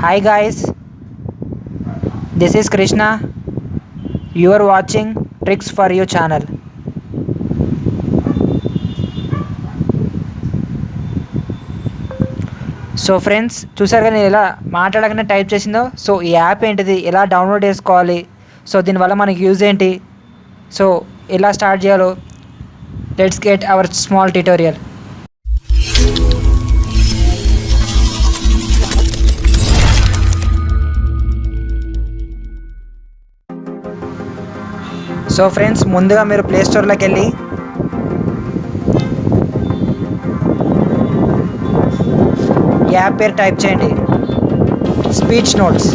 Hi guys, this is Krishna. You are watching Tricks for You channel. So friends చూసారు కానీ ఎలా మాట్లాడగానే type చేసిందో. So ఈ app ఏంటిది, ఎలా డౌన్లోడ్ చేసుకోవాలి, సో దీనివల్ల మనకి యూజ్ ఏంటి, సో ఎలా స్టార్ట్ చేయాలో let's get our small tutorial. So friends ముందుగా మీరు ప్లే స్టోర్లోకి వెళ్ళి యాప్ పేరు టైప్ చేయండి, స్పీచ్ నోట్స్.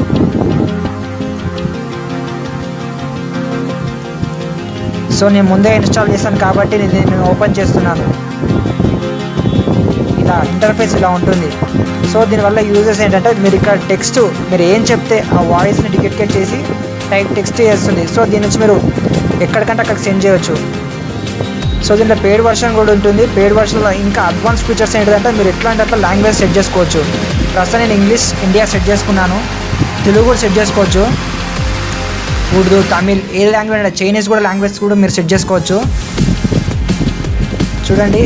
సో నేను ముందే ఇన్స్టాల్ చేశాను కాబట్టి నేను ఓపెన్ చేస్తున్నాను. ఇలా ఇంటర్ఫేస్ ఇలా ఉంటుంది. సో దీనివల్ల యూజెస్ ఏంటంటే మీరు ఇక్కడ టెక్స్ట్ మీరు ఏం చెప్తే ఆ వాయిస్ని డిటెక్ట్ చేసి టెక్స్ట్ చేస్తుంది. సో దీని నుంచి మీరు ఎక్కడికంటే అక్కడికి సెండ్ చేయవచ్చు. సో దీంట్లో పెయిడ్ వర్షన్ కూడా ఉంటుంది. పెయిడ్ వర్షన్లో ఇంకా అడ్వాన్స్ ఫీచర్స్ ఏంటంటే మీరు ఎట్లాంటి అట్లా లాంగ్వేజ్ సెట్ చేసుకోవచ్చు. ప్రస్తుతం నేను ఇంగ్లీష్ ఇండియా సెట్ చేసుకున్నాను, తెలుగు కూడా సెట్ చేసుకోవచ్చు, ఉర్దూ, తమిళ్, ఏ లాంగ్వేజ్ అంటే చైనీస్ కూడా లాంగ్వేజ్ కూడా మీరు సెట్ చేసుకోవచ్చు. చూడండి,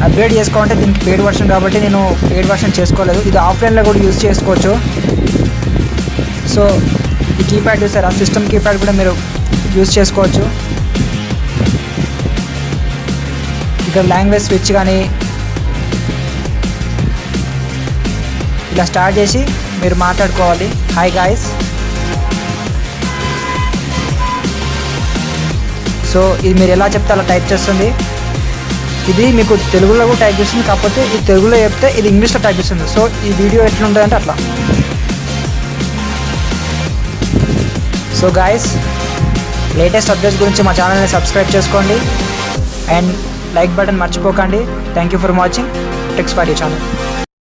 అప్గ్రేడ్ చేసుకోవాలంటే దీనికి పెయిడ్ వర్షన్ కాబట్టి నేను పెయిడ్ వర్షన్ చేసుకోలేదు. ఇది ఆఫ్లైన్లో కూడా యూజ్ చేసుకోవచ్చు. సో ఈ కీప్యాడ్ చూసారు, ఆ సిస్టమ్ కీప్యాడ్ కూడా మీరు యూజ్ చేసుకోవచ్చు. ఇక్కడ లాంగ్వేజ్ స్విచ్ కానీ ఇలా స్టార్ట్ చేసి మీరు మాట్లాడుకోవాలి. Hi guys. సో ఇది మీరు ఎలా చెప్తే అలా టైప్ చేస్తుంది. ఇది మీకు తెలుగులో కూడా టైప్ చేస్తుంది, కాకపోతే ఇది తెలుగులో చెప్తే ఇది ఇంగ్లీష్లో టైప్ చేస్తుంది. సో ఈ వీడియో ఎట్లా ఉంటుందంటే అట్లా. సో గాయ్స్, లేటెస్ట్ అప్డేట్స్ గురించి మా ఛానల్ని సబ్స్క్రైబ్ చేసుకోండి అండ్ లైక్ బటన్ మర్చిపోకండి. Thank you for watching tricks for you channel.